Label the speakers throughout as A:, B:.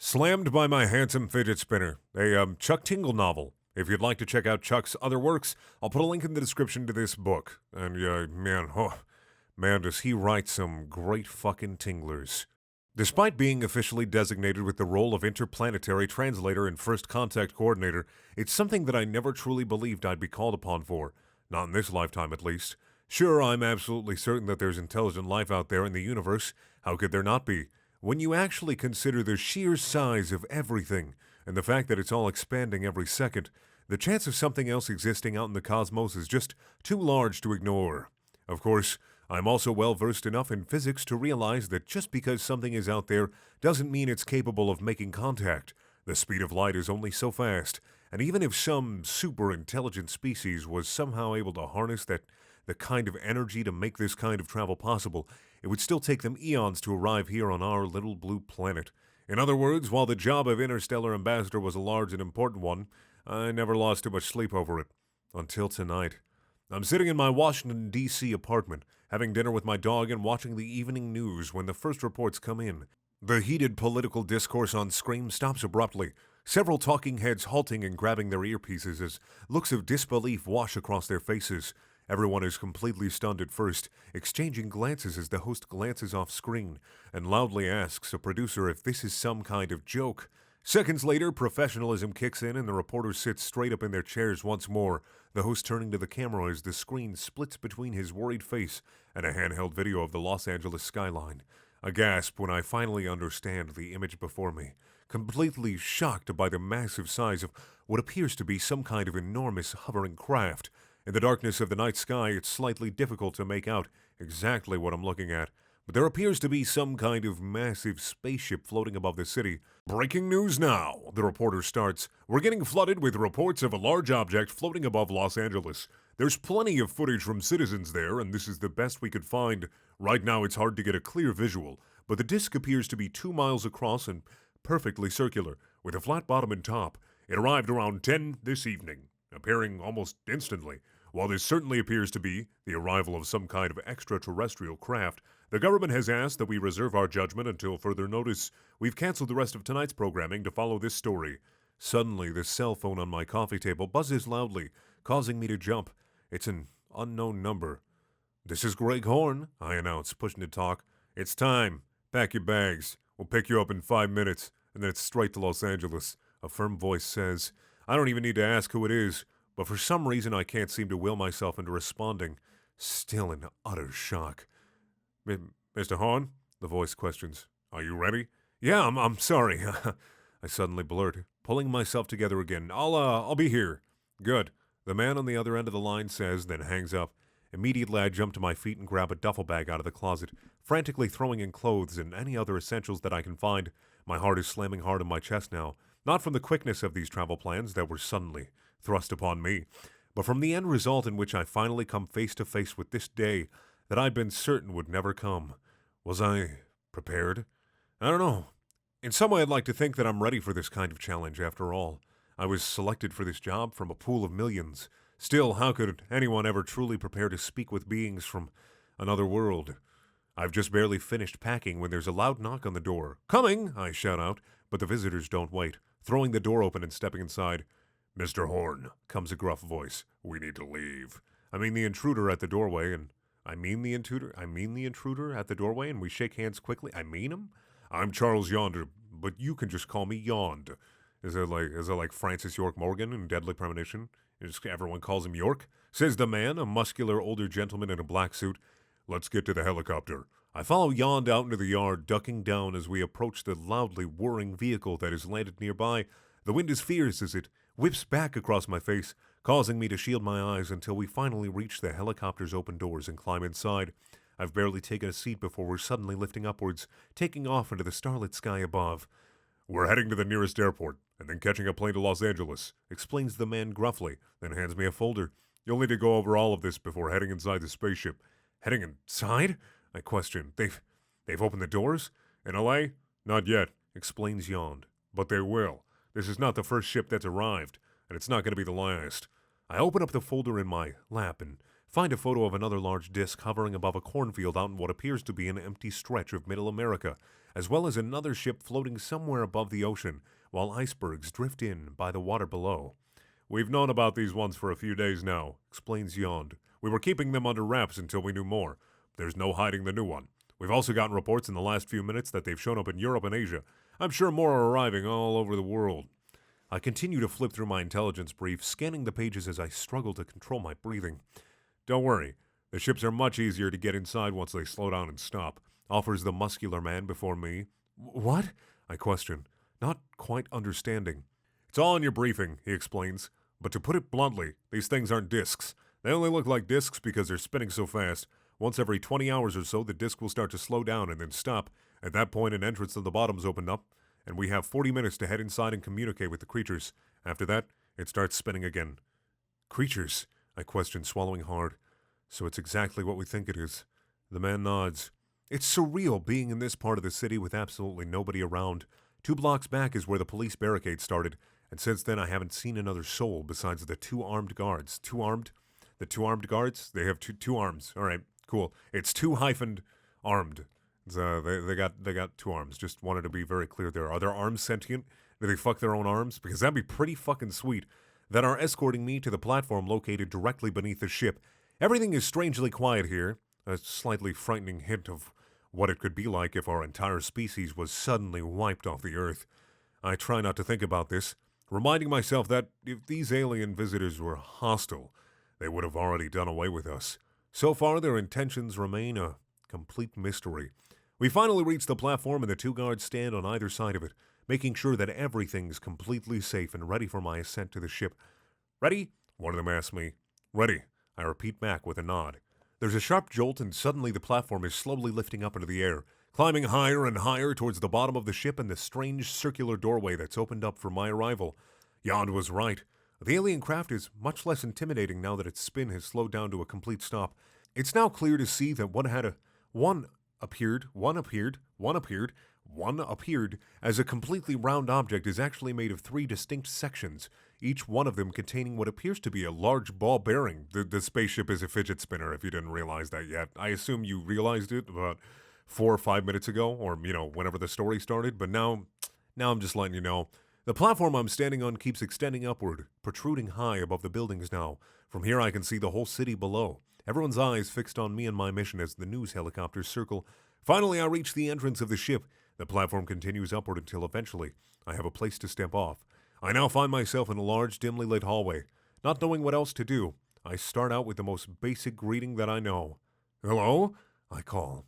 A: Slammed by my handsome fidget spinner, a Chuck Tingle novel. If you'd like to check out Chuck's other works, I'll put a link in the description to this book. And man, does he write some great fucking tinglers. Despite being officially designated with the role of interplanetary translator and first contact coordinator, it's something that I never truly believed I'd be called upon for. Not in this lifetime, at least. Sure, I'm absolutely certain that there's intelligent life out there in the universe. How could there not be? When you actually consider the sheer size of everything, and the fact that it's all expanding every second, the chance of something else existing out in the cosmos is just too large to ignore. Of course, I'm also well versed enough in physics to realize that just because something is out there doesn't mean it's capable of making contact. The speed of light is only so fast, and even if some super intelligent species was somehow able to harness the kind of energy to make this kind of travel possible, it would still take them eons to arrive here on our little blue planet. In other words, while the job of interstellar ambassador was a large and important one, I never lost too much sleep over it. Until tonight. I'm sitting in my Washington, D.C. apartment, having dinner with my dog and watching the evening news when the first reports come in. The heated political discourse on screen stops abruptly, several talking heads halting and grabbing their earpieces as looks of disbelief wash across their faces. Everyone is completely stunned at first, exchanging glances as the host glances off screen and loudly asks a producer if this is some kind of joke. Seconds later, professionalism kicks in and the reporters sit straight up in their chairs once more, the host turning to the camera as the screen splits between his worried face and a handheld video of the Los Angeles skyline. I gasp when I finally understand the image before me, completely shocked by the massive size of what appears to be some kind of enormous hovering craft. In the darkness of the night sky, it's slightly difficult to make out exactly what I'm looking at, but there appears to be some kind of massive spaceship floating above the city. Breaking news now, the reporter starts. We're getting flooded with reports of a large object floating above Los Angeles. There's plenty of footage from citizens there, and this is the best we could find. Right now it's hard to get a clear visual, but the disk appears to be 2 miles across and perfectly circular, with a flat bottom and top. It arrived around 10 this evening, appearing almost instantly. While this certainly appears to be the arrival of some kind of extraterrestrial craft, the government has asked that we reserve our judgment until further notice. We've canceled the rest of tonight's programming to follow this story. Suddenly, the cell phone on my coffee table buzzes loudly, causing me to jump. It's an unknown number. "This is Greg Horn," I announce, pushing to talk. "It's time. Pack your bags. We'll pick you up in 5 minutes, and then it's straight to Los Angeles," a firm voice says. I don't even need to ask who it is, but for some reason I can't seem to will myself into responding, still in utter shock. "Mr. Horn?" the voice questions. "Are you ready?" "Yeah, I'm sorry," I suddenly blurt, pulling myself together again. I'll be here." "Good," the man on the other end of the line says, then hangs up. Immediately I jump to my feet and grab a duffel bag out of the closet, frantically throwing in clothes and any other essentials that I can find. My heart is slamming hard in my chest now, not from the quickness of these travel plans that were suddenly thrust upon me, but from the end result in which I finally come face to face with this day that I'd been certain would never come. Was I prepared? I don't know. In some way I'd like to think that I'm ready for this kind of challenge after all. I was selected for this job from a pool of millions. Still, how could anyone ever truly prepare to speak with beings from another world? I've just barely finished packing when there's a loud knock on the door. "Coming!" I shout out, but the visitors don't wait, throwing the door open and stepping inside. "Mr. Horn," comes a gruff voice. "We need to leave." I mean the intruder at the doorway, and I mean the intruder at the doorway, and we shake hands quickly. I mean him? "I'm Charles Yonder, but you can just call me Yond." Is it like Francis York Morgan in Deadly Premonition? Everyone calls him York? Says the man, a muscular older gentleman in a black suit. "Let's get to the helicopter." I follow Yond out into the yard, ducking down as we approach the loudly whirring vehicle that has landed nearby. The wind is fierce as it whips back across my face, causing me to shield my eyes until we finally reach the helicopter's open doors and climb inside. I've barely taken a seat before we're suddenly lifting upwards, taking off into the starlit sky above. "We're heading to the nearest airport, and then catching a plane to Los Angeles," explains the man gruffly, then hands me a folder. "You'll need to go over all of this before heading inside the spaceship." "Heading inside?" I question. They've opened the doors? "In LA? Not yet," explains Yond. "But they will. This is not the first ship that's arrived, and it's not going to be the last." I open up the folder in my lap and find a photo of another large disk hovering above a cornfield out in what appears to be an empty stretch of Middle America, as well as another ship floating somewhere above the ocean, while icebergs drift in by the water below. "We've known about these ones for a few days now," explains Yond. "We were keeping them under wraps until we knew more. There's no hiding the new one. We've also gotten reports in the last few minutes that they've shown up in Europe and Asia. I'm sure more are arriving all over the world." I continue to flip through my intelligence brief, scanning the pages as I struggle to control my breathing. "Don't worry. The ships are much easier to get inside once they slow down and stop," offers the muscular man before me. "What?" I question, not quite understanding. "It's all in your briefing," he explains. "But to put it bluntly, these things aren't discs. They only look like discs because they're spinning so fast. Once every 20 hours or so, the disc will start to slow down and then stop. At that point, an entrance to the bottom's opened up, and we have 40 minutes to head inside and communicate with the creatures. After that, it starts spinning again." "Creatures?" I question, swallowing hard. "So it's exactly what we think it is." The man nods. "It's surreal being in this part of the city with absolutely nobody around. 2 blocks back is where the police barricade started, and since then I haven't seen another soul besides the 2 armed guards. 2 armed? The 2 armed guards? They have two arms. All right, cool. It's 2-armed. They got 2 arms. Just wanted to be very clear there. Are their arms sentient? Do they fuck their own arms? Because that'd be pretty fucking sweet. That are escorting me to the platform located directly beneath the ship. Everything is strangely quiet here, a slightly frightening hint of what it could be like if our entire species was suddenly wiped off the Earth. I try not to think about this, reminding myself that if these alien visitors were hostile, they would have already done away with us. So far, their intentions remain a complete mystery. We finally reach the platform and the 2 guards stand on either side of it, making sure that everything's completely safe and ready for my ascent to the ship. "Ready?" one of them asks me. "Ready," I repeat back with a nod. There's a sharp jolt and suddenly the platform is slowly lifting up into the air, climbing higher and higher towards the bottom of the ship and the strange circular doorway that's opened up for my arrival. Yond was right. The alien craft is much less intimidating now that its spin has slowed down to a complete stop. It's now clear to see that one appeared as a completely round object is actually made of 3 distinct sections, each one of them containing what appears to be a large ball bearing. The spaceship is a fidget spinner, if you didn't realize that yet. I assume you realized it about 4 or 5 minutes ago, or, whenever the story started, but now I'm just letting you know. The platform I'm standing on keeps extending upward, protruding high above the buildings now. From here I can see the whole city below. Everyone's eyes fixed on me and my mission as the news helicopters circle. Finally, I reach the entrance of the ship. The platform continues upward until eventually I have a place to step off. I now find myself in a large, dimly lit hallway. Not knowing what else to do, I start out with the most basic greeting that I know. "Hello?" I call.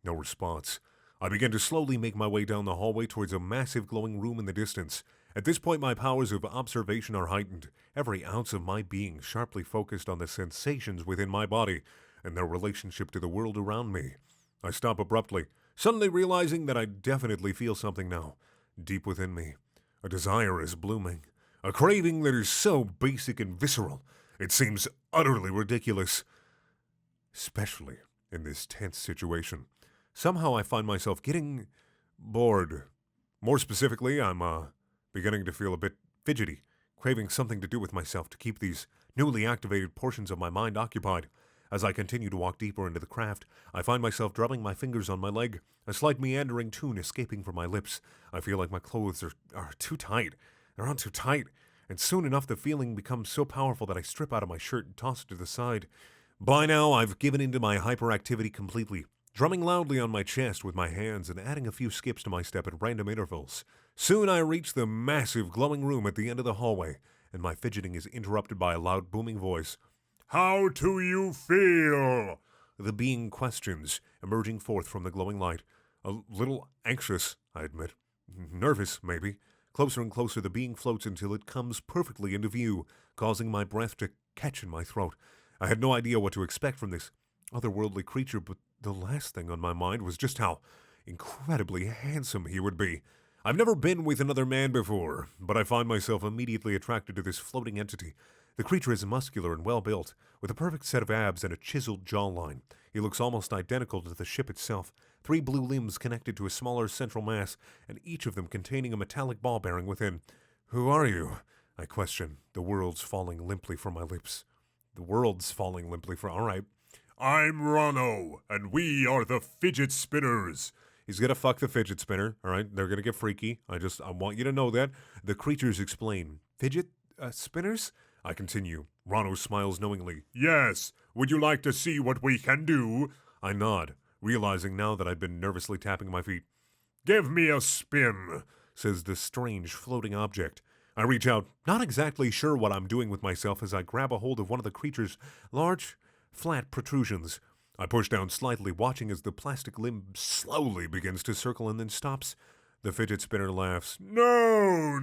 A: No response. I begin to slowly make my way down the hallway towards a massive glowing room in the distance. At this point, my powers of observation are heightened, every ounce of my being sharply focused on the sensations within my body and their relationship to the world around me. I stop abruptly, suddenly realizing that I definitely feel something now, deep within me. A desire is blooming, a craving that is so basic and visceral, it seems utterly ridiculous. Especially in this tense situation. Somehow I find myself getting bored. More specifically, I'm beginning to feel a bit fidgety, craving something to do with myself to keep these newly activated portions of my mind occupied. As I continue to walk deeper into the craft, I find myself drumming my fingers on my leg, a slight meandering tune escaping from my lips. I feel like my clothes are too tight. They're on too tight, and soon enough the feeling becomes so powerful that I strip out of my shirt and toss it to the side. By now, I've given into my hyperactivity completely, drumming loudly on my chest with my hands and adding a few skips to my step at random intervals. Soon I reach the massive glowing room at the end of the hallway, and my fidgeting is interrupted by a loud booming voice. "How do you feel?" the being questions, emerging forth from the glowing light. A little anxious, I admit. Nervous, maybe. Closer and closer the being floats until it comes perfectly into view, causing my breath to catch in my throat. I had no idea what to expect from this otherworldly creature, but the last thing on my mind was just how incredibly handsome he would be. I've never been with another man before, but I find myself immediately attracted to this floating entity. The creature is muscular and well-built, with a perfect set of abs and a chiseled jawline. He looks almost identical to the ship itself, 3 blue limbs connected to a smaller central mass, and each of them containing a metallic ball bearing within. "Who are you?" I question, the words falling limply from my lips. The world's falling limply for. All right.
B: I'm Ronno, and we are the Fidget Spinners.
A: He's gonna fuck the fidget spinner. All right. They're gonna get freaky. I want you to know that. The creatures explain. Fidget spinners? I continue. Ronno smiles knowingly.
B: Yes, would you like to see what we can do?
A: I nod, realizing now that I'd been nervously tapping my feet.
B: Give me a spin,
A: says the strange floating object. I reach out, not exactly sure what I'm doing with myself as I grab a hold of one of the creature's large, flat protrusions. I push down slightly, watching as the plastic limb slowly begins to circle and then stops. The fidget spinner laughs.
B: No,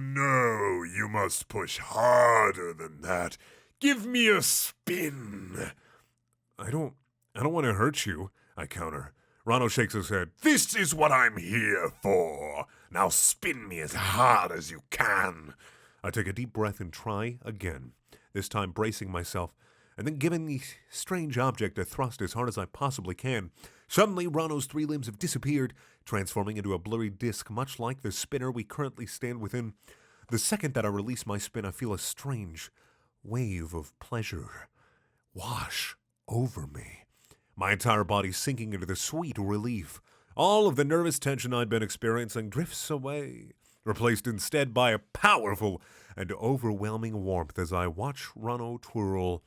B: you must push harder than that. Give me a spin.
A: I don't want to hurt you, I counter. Ronno shakes his head.
B: This is what I'm here for. Now spin me as hard as you can.
A: I take a deep breath and try again, this time bracing myself, and then giving the strange object a thrust as hard as I possibly can. Suddenly, Ronno's 3 limbs have disappeared, transforming into a blurry disc, much like the spinner we currently stand within. The second that I release my spin, I feel a strange wave of pleasure wash over me, my entire body sinking into the sweet relief. All of the nervous tension I'd been experiencing drifts away, replaced instead by a powerful and overwhelming warmth as I watch Ronno twirl.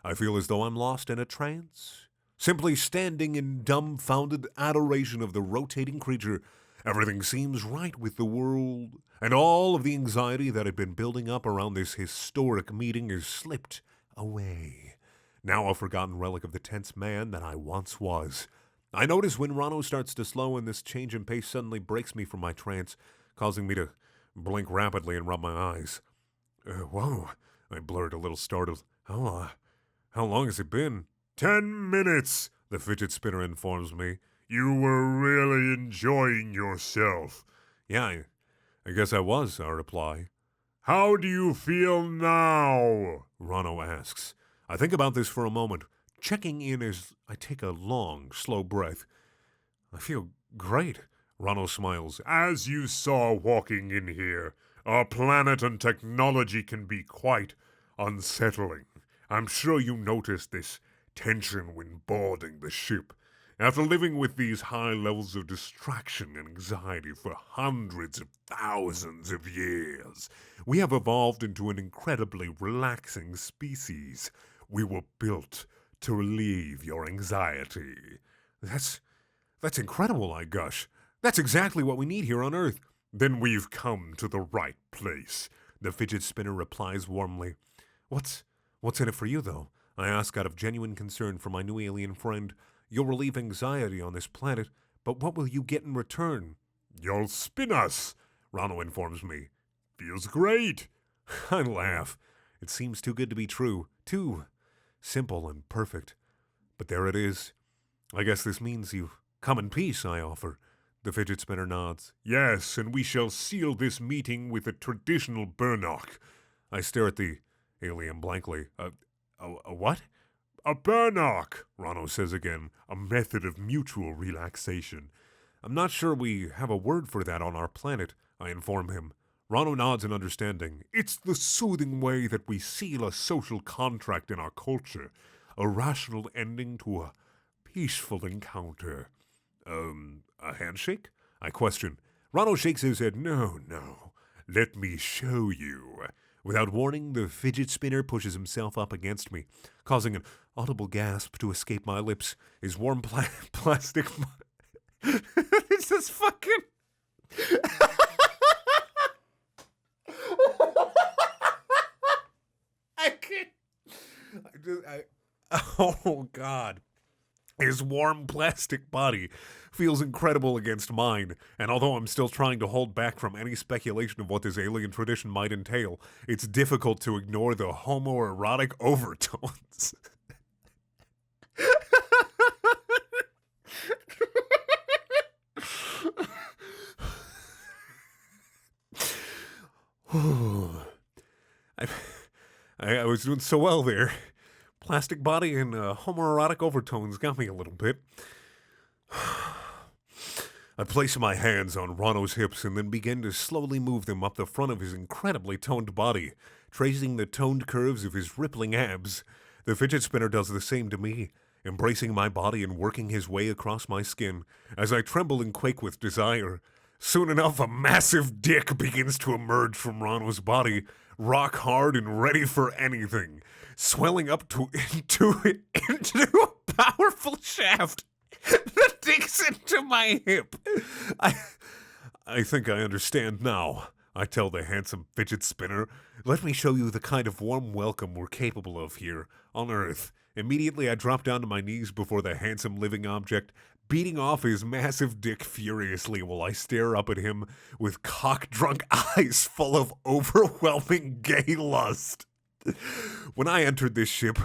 A: I feel as though I'm lost in a trance, simply standing in dumbfounded adoration of the rotating creature. Everything seems right with the world, and all of the anxiety that had been building up around this historic meeting has slipped away. Now a forgotten relic of the tense man that I once was. I notice when Ronno starts to slow and this change in pace suddenly breaks me from my trance, causing me to blink rapidly and rub my eyes. Whoa, I blurred, a little startled. How long has it been?
B: 10 minutes, the fidget spinner informs me. You were really enjoying yourself.
A: Yeah, I guess I was, I reply.
B: How do you feel now?
A: Ronno asks. I think about this for a moment, checking in as I take a long, slow breath. I feel great, Ronno smiles.
B: As you saw walking in here, our planet and technology can be quite unsettling. I'm sure you noticed this tension when boarding the ship. After living with these high levels of distraction and anxiety for hundreds of thousands of years, we have evolved into an incredibly relaxing species. We were built to relieve your anxiety.
A: That's incredible, I gush. That's exactly what we need here on Earth.
B: Then we've come to the right place,
A: the fidget spinner replies warmly. What's in it for you, though? I ask out of genuine concern for my new alien friend. You'll relieve anxiety on this planet, but what will you get in return?
B: You'll spin us, Ronno informs me. Feels great.
A: I laugh. It seems too good to be true. Too simple and perfect. But there it is. I guess this means you come in peace, I offer. The fidget spinner nods.
B: Yes, and we shall seal this meeting with a traditional burnock.
A: I stare at the alien blankly. A what?
B: A burnock, Ronno says again, a method of mutual relaxation.
A: I'm not sure we have a word for that on our planet, I inform him. Ronno nods in understanding.
B: It's the soothing way that we seal a social contract in our culture, a rational ending to a peaceful encounter.
A: A handshake? I question.
B: Ronno shakes his head. No, let me show you.
A: Without warning, the fidget spinner pushes himself up against me, causing an audible gasp to escape my lips. His warm plastic...
B: It's just fucking...
A: I can't... Oh, God. His warm plastic body feels incredible against mine, and although I'm still trying to hold back from any speculation of what this alien tradition might entail, it's difficult to ignore the homoerotic overtones. I was doing so well there. Plastic body and homoerotic overtones got me a little bit. I place my hands on Ronno's hips and then begin to slowly move them up the front of his incredibly toned body, tracing the toned curves of his rippling abs. The fidget spinner does the same to me, embracing my body and working his way across my skin as I tremble and quake with desire. Soon enough, a massive dick begins to emerge from Ronald's body, rock hard and ready for anything, swelling up into a powerful shaft that digs into my hip. I think I understand now. I tell the handsome fidget spinner, let me show you the kind of warm welcome we're capable of here on Earth. Immediately I drop down to my knees before the handsome living object, beating off his massive dick furiously while I stare up at him with cock-drunk eyes full of overwhelming gay lust. When I entered this ship,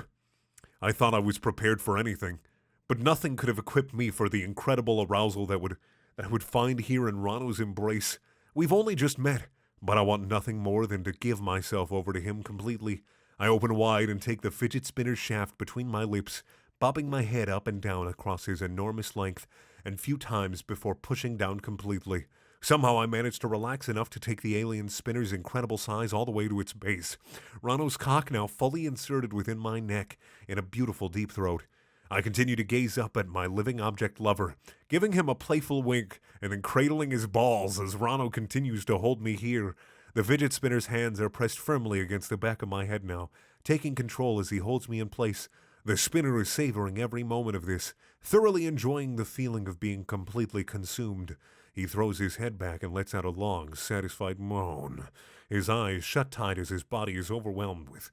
A: I thought I was prepared for anything, but nothing could have equipped me for the incredible arousal that I would find here in Rano's embrace. We've only just met, but I want nothing more than to give myself over to him completely. I open wide and take the fidget spinner's shaft between my lips, bobbing my head up and down across his enormous length, and few times before pushing down completely. Somehow I managed to relax enough to take the alien spinner's incredible size all the way to its base. Rano's cock now fully inserted within my neck in a beautiful deep throat. I continue to gaze up at my living object lover, giving him a playful wink and then cradling his balls as Rano continues to hold me here. The fidget spinner's hands are pressed firmly against the back of my head now, taking control as he holds me in place. The spinner is savoring every moment of this, thoroughly enjoying the feeling of being completely consumed. He throws his head back and lets out a long, satisfied moan. His eyes shut tight as his body is overwhelmed with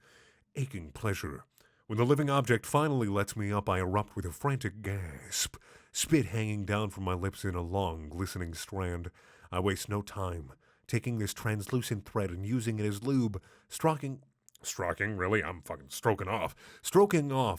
A: aching pleasure. When the living object finally lets me up, I erupt with a frantic gasp, spit hanging down from my lips in a long, glistening strand. I waste no time, taking this translucent thread and using it as lube, stroking, really? I'm fucking stroking off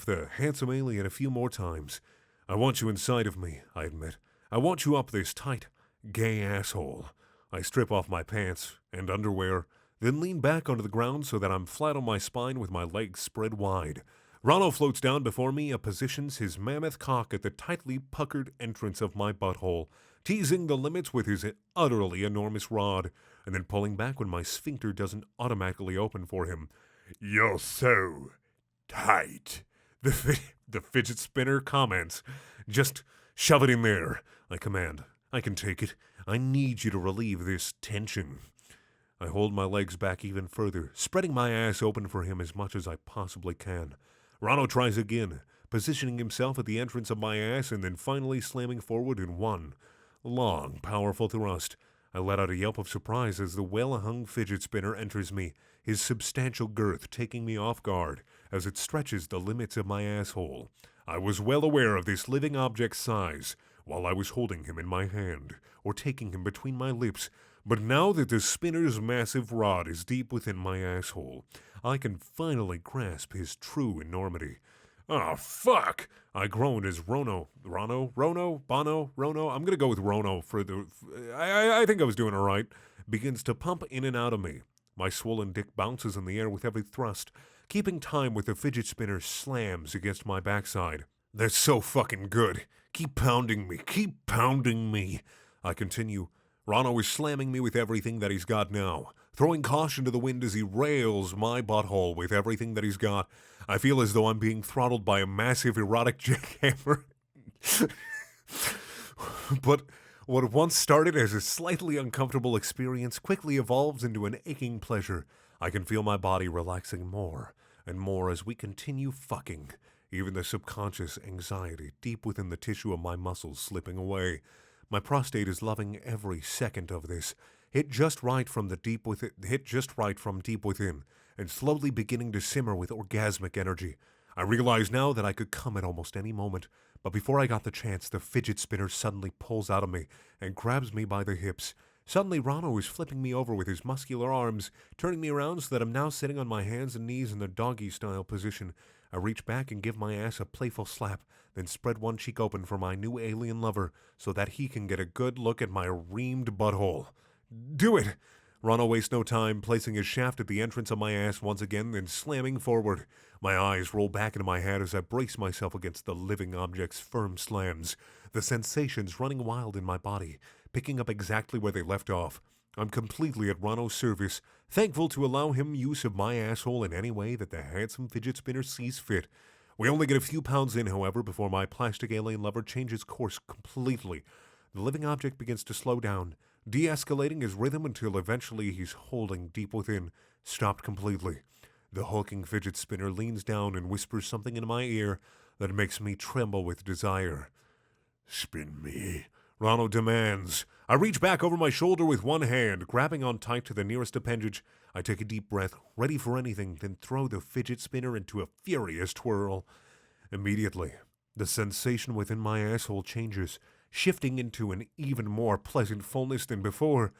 A: the handsome alien a few more times. I want you inside of me, I admit. I want you up this tight, gay asshole. I strip off my pants and underwear, then lean back onto the ground so that I'm flat on my spine with my legs spread wide. Rano floats down before me and positions his mammoth cock at the tightly puckered entrance of my butthole, teasing the limits with his utterly enormous rod, and then pulling back when my sphincter doesn't automatically open for him.
B: You're so tight.
A: The fidget spinner comments. Just shove it in there, I command. I can take it. I need you to relieve this tension. I hold my legs back even further, spreading my ass open for him as much as I possibly can. Rano tries again, positioning himself at the entrance of my ass and then finally slamming forward in one long, powerful thrust. I let out a yelp of surprise as the well-hung fidget spinner enters me, his substantial girth taking me off guard as it stretches the limits of my asshole. I was well aware of this living object's size while I was holding him in my hand or taking him between my lips, but now that the spinner's massive rod is deep within my asshole, I can finally grasp his true enormity. Oh, fuck! I groan as Bono? I'm gonna go with Rono for the... I think I was doing all right. Begins to pump in and out of me. My swollen dick bounces in the air with every thrust, keeping time with the fidget spinner slams against my backside. That's so fucking good. Keep pounding me. I continue. Rano is slamming me with everything that he's got now, throwing caution to the wind as he rails my butthole with everything that he's got. I feel as though I'm being throttled by a massive erotic jackhammer. But what once started as a slightly uncomfortable experience quickly evolves into an aching pleasure. I can feel my body relaxing more and more as we continue fucking, even the subconscious anxiety deep within the tissue of my muscles slipping away. My prostate is loving every second of this, hit just right from deep within, and slowly beginning to simmer with orgasmic energy. I realize now that I could come at almost any moment, but before I got the chance, the fidget spinner suddenly pulls out of me and grabs me by the hips. Suddenly, Rano is flipping me over with his muscular arms, turning me around so that I'm now sitting on my hands and knees in the doggy-style position. I reach back and give my ass a playful slap, then spread one cheek open for my new alien lover so that he can get a good look at my reamed butthole. Do it! Rano wastes no time, placing his shaft at the entrance of my ass once again, then slamming forward. My eyes roll back into my head as I brace myself against the living object's firm slams, the sensations running wild in my body, picking up exactly where they left off. I'm completely at Ronno's service, thankful to allow him use of my asshole in any way that the handsome fidget spinner sees fit. We only get a few pounds in, however, before my plastic alien lover changes course completely. The living object begins to slow down, de-escalating his rhythm until eventually he's holding deep within, stopped completely. The hulking fidget spinner leans down and whispers something into my ear that makes me tremble with desire. "Spin me," Ronald demands. I reach back over my shoulder with one hand, grabbing on tight to the nearest appendage. I take a deep breath, ready for anything, then throw the fidget spinner into a furious twirl. Immediately, the sensation within my asshole changes, shifting into an even more pleasant fullness than before.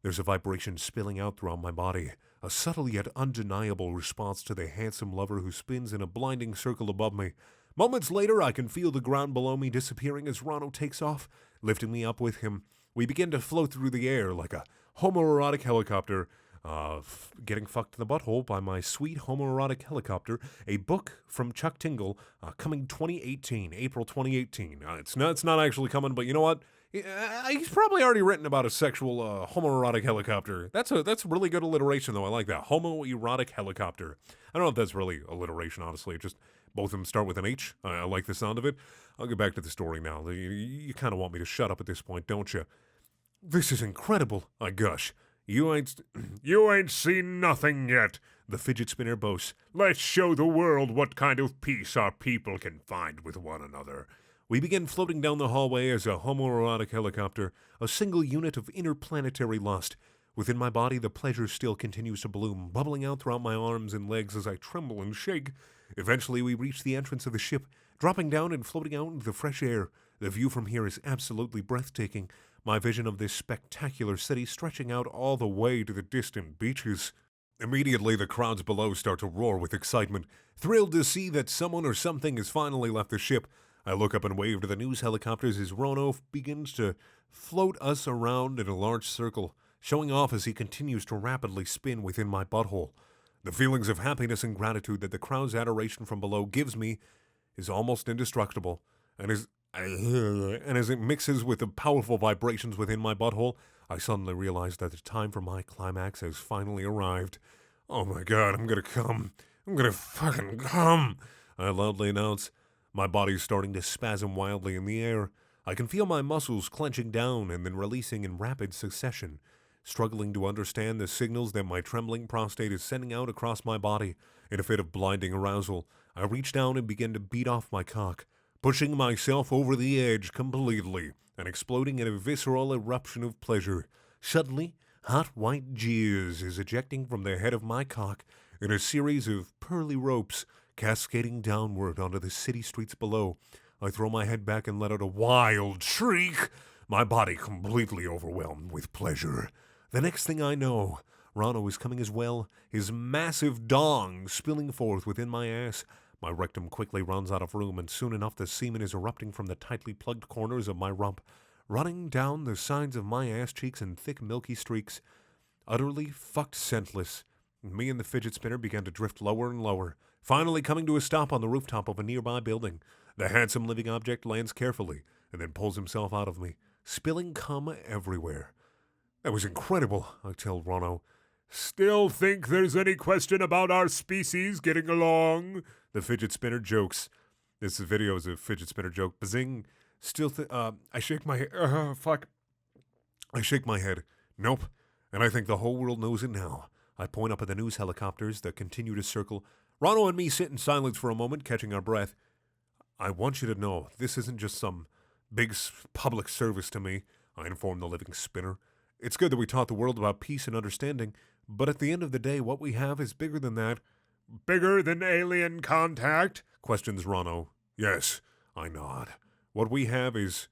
A: There's a vibration spilling out throughout my body, a subtle yet undeniable response to the handsome lover who spins in a blinding circle above me. Moments later, I can feel the ground below me disappearing as Ronno takes off, lifting me up with him. We begin to float through the air like a homoerotic helicopter, getting fucked in the butthole by my sweet homoerotic helicopter, a book from Chuck Tingle, coming 2018, April 2018. It's not actually coming, but you know what? He's probably already written about a sexual homoerotic helicopter. That's really good alliteration, though. I like that. Homoerotic helicopter. I don't know if that's really alliteration, honestly. Just both of them start with an H. I like the sound of it. I'll get back to the story now. You kind of want me to shut up at this point, don't you? "This is incredible," I gush.
B: You ain't seen nothing yet,"
A: The fidget spinner boasts.
B: "Let's show the world what kind of peace our people can find with one another."
A: We begin floating down the hallway as a homoerotic helicopter, a single unit of interplanetary lust. Within my body, the pleasure still continues to bloom, bubbling out throughout my arms and legs as I tremble and shake. Eventually, we reach the entrance of the ship, dropping down and floating out into the fresh air. The view from here is absolutely breathtaking, my vision of this spectacular city stretching out all the way to the distant beaches. Immediately, the crowds below start to roar with excitement, thrilled to see that someone or something has finally left the ship. I look up and wave to the news helicopters as Rono begins to float us around in a large circle, showing off as he continues to rapidly spin within my butthole. The feelings of happiness and gratitude that the crowd's adoration from below gives me is almost indestructible, and as it mixes with the powerful vibrations within my butthole, I suddenly realize that the time for my climax has finally arrived. "Oh my god, I'm gonna come. I'm gonna fucking come," I loudly announce. My body's starting to spasm wildly in the air. I can feel my muscles clenching down and then releasing in rapid succession. Struggling to understand the signals that my trembling prostate is sending out across my body, in a fit of blinding arousal, I reach down and begin to beat off my cock, pushing myself over the edge completely and exploding in a visceral eruption of pleasure. Suddenly, hot white jizz is ejecting from the head of my cock in a series of pearly ropes, cascading downward onto the city streets below. I throw my head back and let out a wild shriek, my body completely overwhelmed with pleasure. The next thing I know, Ronno is coming as well, his massive dong spilling forth within my ass. My rectum quickly runs out of room, and soon enough the semen is erupting from the tightly plugged corners of my rump, running down the sides of my ass cheeks in thick milky streaks. Utterly fucked scentless, me and the fidget spinner began to drift lower and lower, finally coming to a stop on the rooftop of a nearby building. The handsome living object lands carefully, and then pulls himself out of me, spilling cum everywhere. "That was incredible," I tell Ronno.
B: "Still think there's any question about our species getting along?"
A: The fidget spinner jokes. This video is a fidget spinner joke. Bazing. I shake my head. Fuck. I shake my head. Nope. And I think the whole world knows it now. I point up at the news helicopters that continue to circle. Ronno and me sit in silence for a moment, catching our breath. "I want you to know, this isn't just some big public service to me," I inform the living spinner. "It's good that we taught the world about peace and understanding, but at the end of the day, what we have is bigger than that."
B: "Bigger than alien contact?"
A: questions Ronno. "Yes," I nod. "What we have is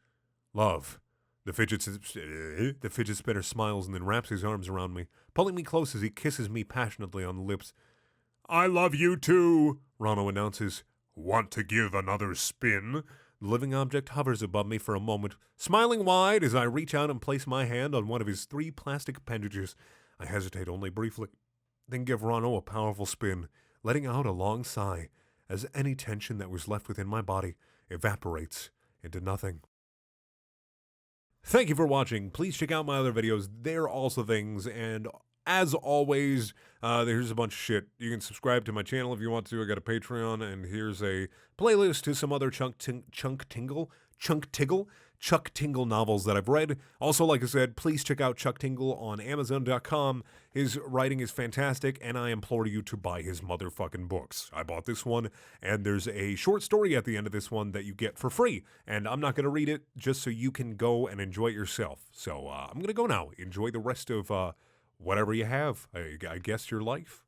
A: love." The fidget spinner smiles and then wraps his arms around me, pulling me close as he kisses me passionately on the lips.
B: "I love you too," Ronno announces. "Want to give another spin?"
A: The living object hovers above me for a moment, smiling wide as I reach out and place my hand on one of his 3 plastic appendages. I hesitate only briefly, then give Ronno a powerful spin, letting out a long sigh as any tension that was left within my body evaporates into nothing. Thank you for watching. Please check out my other videos. They're also things. And as always, there's a bunch of shit. You can subscribe to my channel if you want to. I got a Patreon, and here's a playlist to some other Chuck Tingle novels that I've read. Also, like I said, please check out Chuck Tingle on Amazon.com. His writing is fantastic, and I implore you to buy his motherfucking books. I bought this one, and there's a short story at the end of this one that you get for free. And I'm not going to read it just so you can go and enjoy it yourself. So I'm going to go now. Enjoy the rest of whatever you have. I guess your life.